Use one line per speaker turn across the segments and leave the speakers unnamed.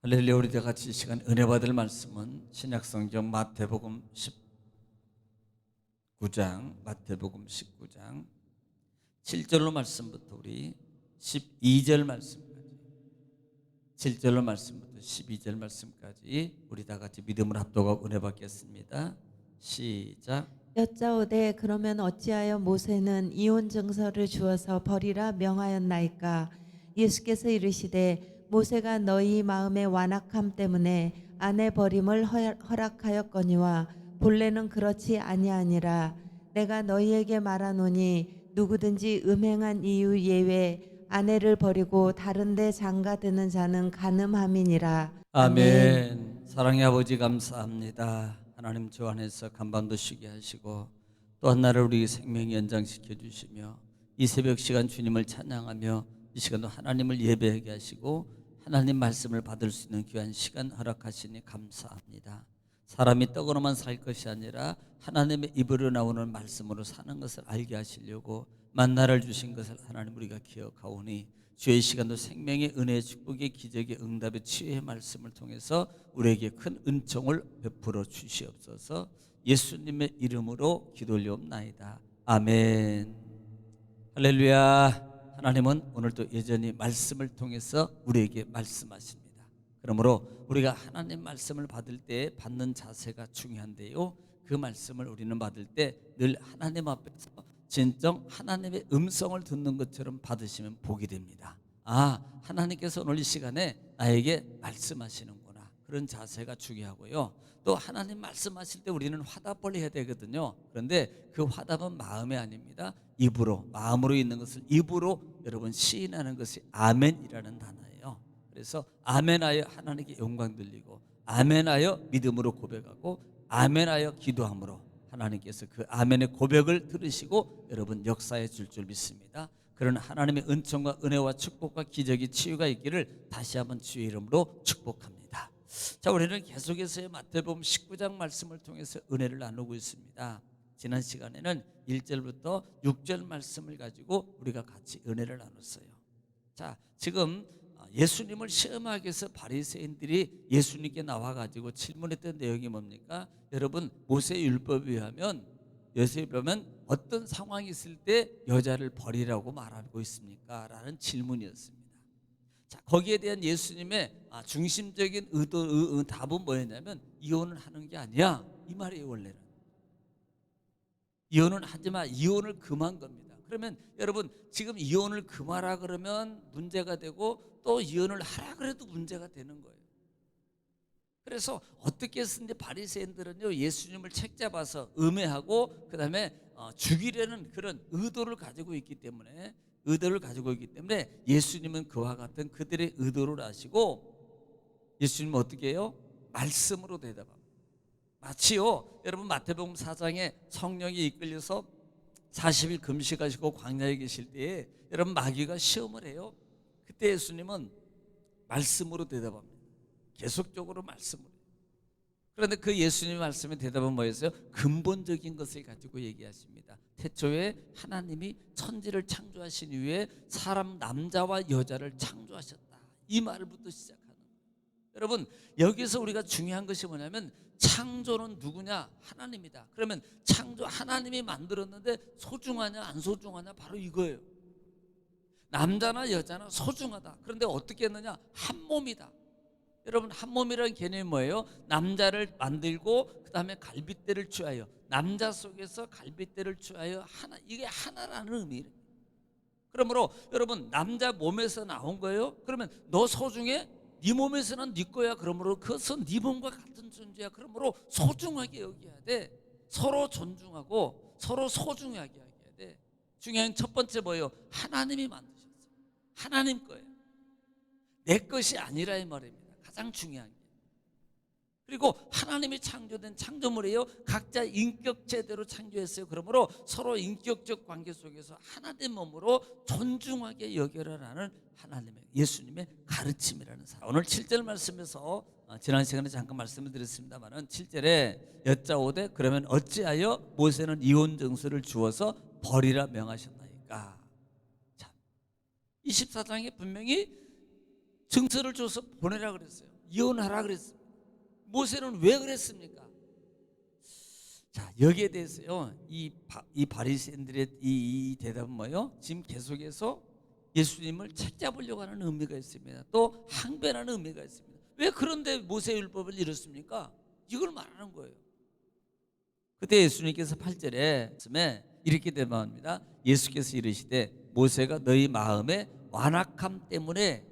할렐루야. 우리 다 같이 이 시간 은혜 받을 말씀은 신약성경 마태복음 19장 7절로 말씀부터 우리 12절 말씀까지, 7절로 말씀부터 12절 말씀까지 우리 다 같이 믿음을 합독하고 은혜 받겠습니다. 시작.
여짜오되 그러면 어찌하여 모세는 이혼 증서를 주어서 버리라 명하였나이까? 예수께서 이르시되 모세가 너희 마음의 완악함 때문에 아내 버림을 허락하였거니와 본래는 그렇지 아니하니라. 내가 너희에게 말하노니 누구든지 음행한 이유 예외 아내를 버리고 다른 데 장가드는 자는 간음함이니라. 아멘.
아멘. 사랑의 아버지 감사합니다. 하나님 주 안에서 간밤도 쉬게 하시고 또 한 날을 우리 생명 연장시켜 주시며 이 새벽 시간 주님을 찬양하며 이 시간도 하나님을 예배하게 하시고 하나님 말씀을 받을 수 있는 귀한 시간 허락하시니 감사합니다. 사람이 떡으로만 살 것이 아니라 하나님의 입으로 나오는 말씀으로 사는 것을 알게 하시려고 만나를 주신 것을 하나님 우리가 기억하오니 주의 시간도 생명의 은혜의 축복의 기적의 응답의 치유의 말씀을 통해서 우리에게 큰 은총을 베풀어 주시옵소서. 예수님의 이름으로 기도 올리옵나이다. 아멘. 할렐루야. 하나님은 오늘도 여전히 말씀을 통해서 우리에게 말씀하십니다. 그러므로 우리가 하나님 말씀을 받을 때 받는 자세가 중요한데요, 그 말씀을 우리는 받을 때 늘 하나님 앞에서 진정 하나님의 음성을 듣는 것처럼 받으시면 복이 됩니다. 아, 하나님께서 오늘 이 시간에 나에게 말씀하시는구나, 그런 자세가 중요하고요. 또 하나님 말씀하실 때 우리는 화답을 해야 되거든요. 그런데 그 화답은 마음이 아닙니다. 입으로, 마음으로 있는 것을 입으로 여러분 시인하는 것이 아멘이라는 단어예요. 그래서 아멘하여 하나님께 영광 돌리고, 아멘하여 믿음으로 고백하고, 아멘하여 기도함으로 하나님께서 그 아멘의 고백을 들으시고 여러분 역사해 줄 줄 믿습니다. 그런 하나님의 은총과 은혜와 축복과 기적이 치유가 있기를 다시 한번 주의 이름으로 축복합니다. 자, 우리는 계속해서 마태복음 19장 말씀을 통해서 은혜를 나누고 있습니다. 지난 시간에는 1절부터 6절 말씀을 가지고 우리가 같이 은혜를 나눴어요. 자, 지금 예수님을 시험하기 위해서 바리새인들이 예수님께 나와가지고 질문했던 내용이 뭡니까? 여러분, 모세 율법에 의하면 어떤 상황이 있을 때 여자를 버리라고 말하고 있습니까? 라는 질문이었습니다. 자, 거기에 대한 예수님의 중심적인 답은 뭐였냐면 이혼을 하는 게 아니야, 이 말이에요. 원래는 이혼은 하지마, 이혼을 금한 겁니다. 그러면 여러분, 지금 이혼을 금하라 그러면 문제가 되고 또 이혼을 하라 그래도 문제가 되는 거예요. 그래서 어떻게 했는지 바리새인들은요, 예수님을 책잡아서 음해하고 그 다음에 죽이려는 그런 의도를 가지고 있기 때문에 예수님은 그와 같은 그들의 의도를 아시고 예수님은 어떻게 해요? 말씀으로 대답합니다. 마치요, 여러분 마태복음 4장에 성령이 이끌려서 40일 금식하시고 광야에 계실 때에 여러분 마귀가 시험을 해요. 그때 예수님은 말씀으로 대답합니다. 계속적으로 말씀으로. 그런데 그 예수님의 말씀의 대답은 뭐였어요? 근본적인 것을 가지고 얘기하십니다. 태초에 하나님이 천지를 창조하신 이후에 사람 남자와 여자를 창조하셨다, 이 말부터 시작하는 거예요. 여러분, 여기서 우리가 중요한 것이 뭐냐면 창조는 누구냐? 하나님이다. 그러면 창조 하나님이 만들었는데 소중하냐 안 소중하냐? 바로 이거예요. 남자나 여자나 소중하다. 그런데 어떻게 했느냐? 한 몸이다. 여러분, 한 몸이라는 개념이 뭐예요? 남자를 만들고 그 다음에 갈빗대를 취하여, 남자 속에서 갈빗대를 취하여 하나, 이게 하나라는 의미예요. 그러므로 여러분, 남자 몸에서 나온 거예요. 그러면 너 소중해? 네 몸에서는 네 거야. 그러므로 그것은 네 몸과 같은 존재야. 그러므로 소중하게 여겨야 돼. 서로 존중하고 서로 소중하게 여겨야 돼. 중요한 첫 번째 뭐예요? 하나님이 만드셨어요. 하나님 거예요. 내 것이 아니라 이 말입니다. 가장 중요한 게. 그리고 하나님이 창조된 창조물이에요. 각자 인격체대로 창조했어요. 그러므로 서로 인격적 관계 속에서 하나된 몸으로 존중하게 여겨라라는 하나님의, 예수님의 가르침이라는 사람. 오늘 7절 말씀에서 지난 시간에 잠깐 말씀을 드렸습니다만은 7절에 여짜오되 그러면 어찌하여 모세는 이혼 증서를 주어서 버리라 명하셨나이까? 참, 24장에 분명히 증서를 줘서 보내라 그랬어요. 이혼하라 그랬습니다. 모세는 왜 그랬습니까? 자, 여기에 대해서요, 이 바리새인들의 이 대답은 뭐예요? 지금 계속해서 예수님을 책잡으려고 하는 의미가 있습니다. 또 항변하는 의미가 있습니다. 왜 그런데 모세율법을 이뤘습니까? 이걸 말하는 거예요. 그때 예수님께서 8절에 이렇게 대답합니다. 예수께서 이르시되 모세가 너희 마음의 완악함 때문에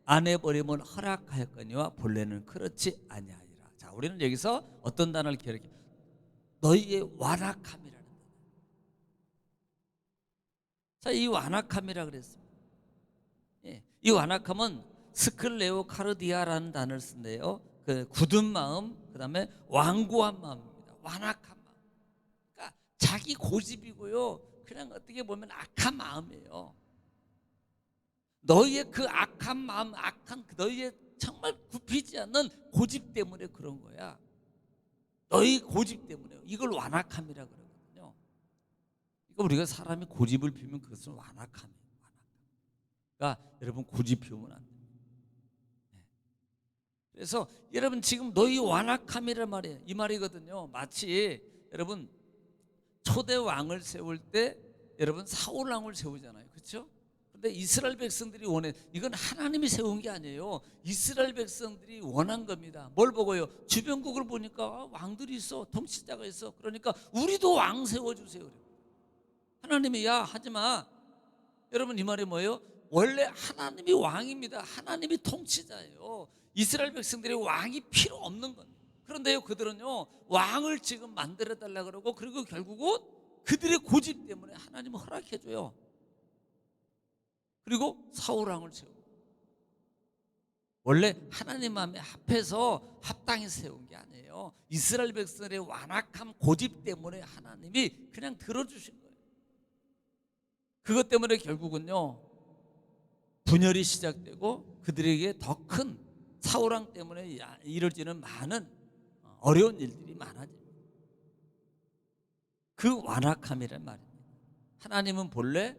안 해버림을 허락하였거니와 본래는 그렇지 아니하리라. 자, 우리는 여기서 어떤 단어를 기억해? 너희의 완악함이라는 단어. 자, 이 완악함이라 그랬습니다. 예, 이 완악함은 스클레오 카르디아라는 단어를 쓴대요. 그 굳은 마음, 그 다음에 완고한 마음입니다. 완악한 마음. 그러니까 자기 고집이고요. 그냥 어떻게 보면 악한 마음이에요. 너희의 그 악한 마음, 너희의 정말 굽히지 않는 고집 때문에 그런 거야. 너희 고집 때문에. 이걸 완악함이라 그러거든요. 그러니까 우리가 사람이 고집을 피우면 그것은 완악함이에요. 그러니까 여러분 고집 피우면 안 돼요. 그래서 여러분 지금 너희 완악함이란 말이에요. 이 말이거든요. 마치 여러분 초대 왕을 세울 때 여러분 사울 왕을 세우잖아요. 그렇죠? 근데 이스라엘 백성들이 이건 하나님이 세운 게 아니에요. 이스라엘 백성들이 원한 겁니다. 뭘 보고요? 주변국을 보니까 왕들이 있어, 통치자가 있어. 그러니까 우리도 왕 세워주세요. 하나님이 야 하지마. 여러분 이 말이 뭐예요? 원래 하나님이 왕입니다. 하나님이 통치자예요. 이스라엘 백성들이 왕이 필요 없는 겁니다. 그런데요, 그들은요 왕을 지금 만들어 달라 그러고, 그리고 결국은 그들의 고집 때문에 하나님은 허락해 줘요. 그리고 사울 왕을 세우고, 원래 하나님 마음에 합해서 합당해서 세운 게 아니에요. 이스라엘 백성들의 완악함 고집 때문에 하나님이 그냥 들어주신 거예요. 그것 때문에 결국은요 분열이 시작되고 그들에게 더 큰 사울왕 때문에 이루어지는 많은 어려운 일들이 많아집니다. 그 완악함이란 말입니다. 하나님은 본래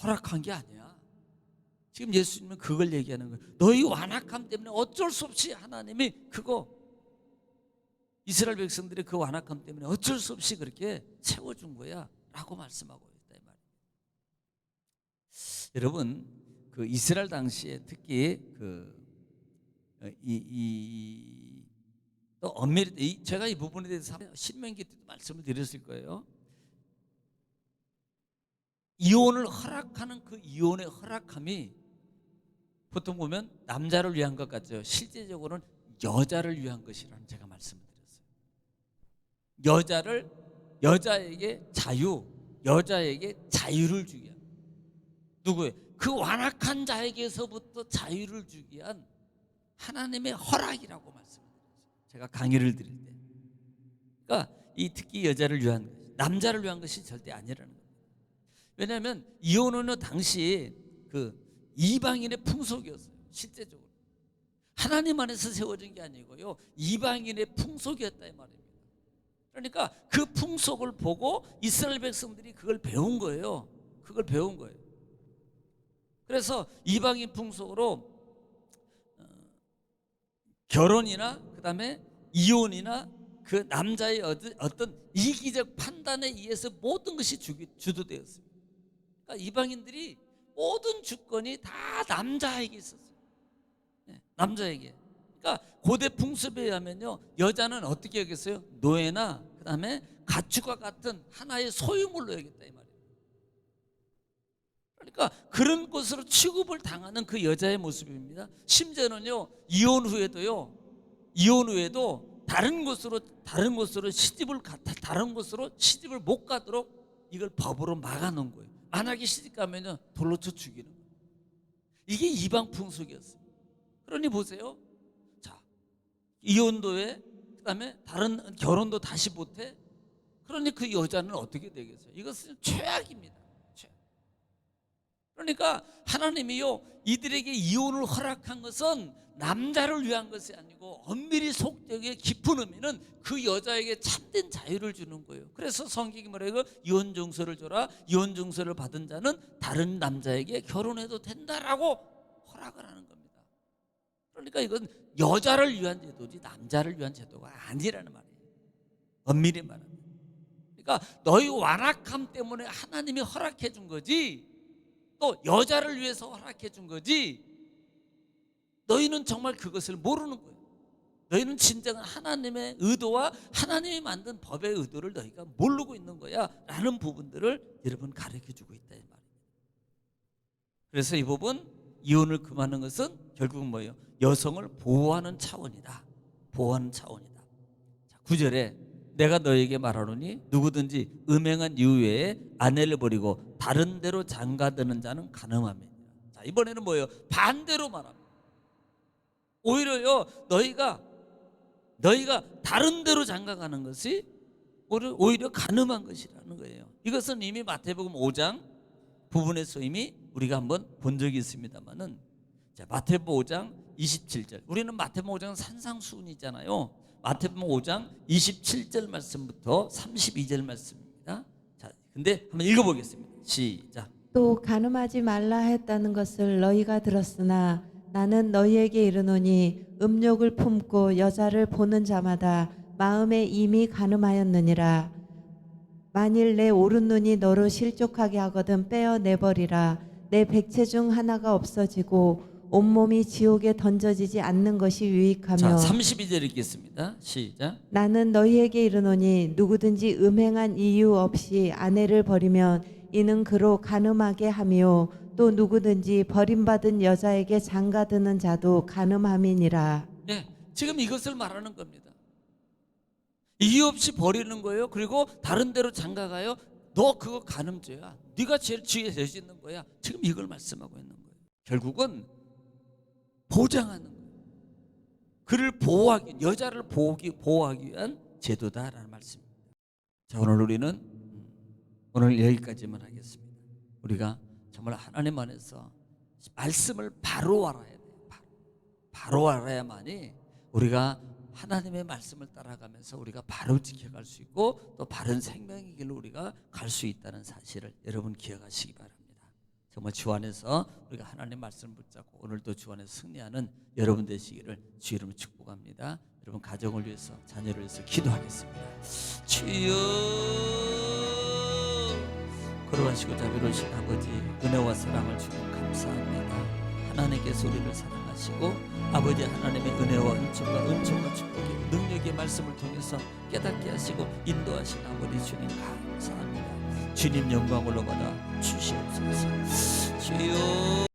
허락한 게 아니야. 지금 예수님은 그걸 얘기하는 거예요. 너희 완악함 때문에 어쩔 수 없이 하나님이 이스라엘 백성들의 그 완악함 때문에 어쩔 수 없이 그렇게 세워준 거야 라고 말씀하고 있다 이 말이에요. 여러분 그 이스라엘 당시에 특히 또 엄밀히 제가 이 부분에 대해서 신명기 때도 말씀을 드렸을 거예요. 이혼을 허락하는 그 이혼의 허락함이 보통 보면 남자를 위한 것 같죠. 실제적으로는 여자를 위한 것이라는 제가 말씀을 드렸어요. 여자에게 자유를 주기 위한, 누구예요? 그 완악한 자에게서부터 자유를 주기 위한 하나님의 허락이라고 말씀드렸어요. 제가 강의를 드릴 때. 그러니까 이 특히 여자를 위한 것이, 남자를 위한 것이 절대 아니라는 거예요. 왜냐하면 이혼은 당시 그 이방인의 풍속이었어요. 실제적으로 하나님 안에서 세워진 게 아니고요 이방인의 풍속이었다 이 말입니다. 그러니까 그 풍속을 보고 이스라엘 백성들이 그걸 배운 거예요. 그래서 이방인 풍속으로 결혼이나 그다음에 이혼이나 그 남자의 어떤 이기적 판단에 의해서 모든 것이 주도되었습니다. 그러니까 이방인들이 모든 주권이 다 남자에게 있었어요. 네, 남자에게. 그러니까 고대 풍습에 의하면요 여자는 어떻게 여겼어요? 노예나 그다음에 가축과 같은 하나의 소유물로 여겼다 이 말이에요. 그러니까 그런 것으로 취급을 당하는 그 여자의 모습입니다. 심지어는요 이혼 후에도 다른 곳으로 시집을 못 가도록 이걸 법으로 막아놓은 거예요. 만약에 시집 가면요 돌로 쳐 죽이는 거예요. 이게 이방 풍속이었어요. 그러니 보세요. 자, 이혼도 해, 그다음에 다른 결혼도 다시 못해. 그러니 그 여자는 어떻게 되겠어요? 이것은 최악입니다. 최악. 그러니까 하나님이요 이들에게 이혼을 허락한 것은 남자를 위한 것이 아니고 엄밀히 속되게 깊은 의미는 그 여자에게 참된 자유를 주는 거예요. 그래서 성경이 뭐래요? 이혼 증서를 줘라. 이혼 증서를 받은 자는 다른 남자에게 결혼해도 된다라고 허락을 하는 겁니다. 그러니까 이건 여자를 위한 제도지 남자를 위한 제도가 아니라는 말이에요. 엄밀히 말하면. 그러니까 너희 완악함 때문에 하나님이 허락해 준 거지, 또 여자를 위해서 허락해 준 거지, 너희는 정말 그것을 모르는 거예요. 너희는 진정한 하나님의 의도와 하나님이 만든 법의 의도를 너희가 모르고 있는 거야 라는 부분들을 여러분 가르쳐주고 있다 이 말이에요. 그래서 이 부분, 이혼을 금하는 것은 결국은 뭐예요? 여성을 보호하는 차원이다. 보호하는 차원이다. 자, 9절에 내가 너에게 말하노니 누구든지 음행한 이후에 아내를 버리고 다른 데로 장가드는 자는 가늠하며. 자, 이번에는 뭐예요? 반대로 말합니다. 오히려요, 너희가 다른 데로 장가가는 것이 오히려 가늠한 것이라는 거예요. 이것은 이미 마태복음 5장 부분에서 이미 우리가 한번 본 적이 있습니다만은, 자, 마태복음 5장 27절. 우리는 마태복음 5장 산상수훈이잖아요. 마태복음 5장 27절 말씀부터 32절 말씀입니다. 자, 근데 한번 읽어보겠습니다. 시작.
또 간음하지 말라 했다는 것을 너희가 들었으나 나는 너희에게 이르노니 음욕을 품고 여자를 보는 자마다 마음에 이미 간음하였느니라. 만일 내 오른눈이 너로 실족하게 하거든 빼어내버리라. 내 백체 중 하나가 없어지고 온몸이 지옥에 던져지지 않는 것이 유익하며.
자, 32절 읽겠습니다. 시작.
나는 너희에게 이르노니 누구든지 음행한 이유 없이 아내를 버리면 이는 그로 간음하게 하며 또 누구든지 버림받은 여자에게 장가드는 자도 간음함이니라.
네, 지금 이것을 말하는 겁니다. 이유 없이 버리는 거예요. 그리고 다른 데로 장가가요. 너 그거 간음죄야. 네가 제일 죄 짓는 거야. 지금 이걸 말씀하고 있는 거예요. 결국은 보장하는 거예요. 그를 보호하기, 여자를 보호하기 위한 제도다라는 말씀입니다. 자, 오늘 여기까지만 하겠습니다. 우리가 정말 하나님 안에서 말씀을 바로 알아야 돼요. 바로 알아야만이 우리가 하나님의 말씀을 따라가면서 우리가 바로 지켜갈 수 있고 또 바른 생명의 길로 우리가 갈 수 있다는 사실을 여러분 기억하시기 바랍니다. 정말 주 안에서 우리가 하나님 말씀을 붙잡고 오늘도 주 안에서 승리하는 여러분 되시기를 주 이름으로 축복합니다. 여러분 가정을 위해서, 자녀를 위해서 기도하겠습니다. 주여, 거룩하시고 자비로우신 아버지, 은혜와 사랑을 주님 감사합니다. 하나님께서 우리를 사랑하시고 아버지 하나님의 은혜와 은총과 축복이 능력의 말씀을 통해서 깨닫게 하시고 인도하신 아버지 주님 감사합니다. 주님 영광을 올라받아 주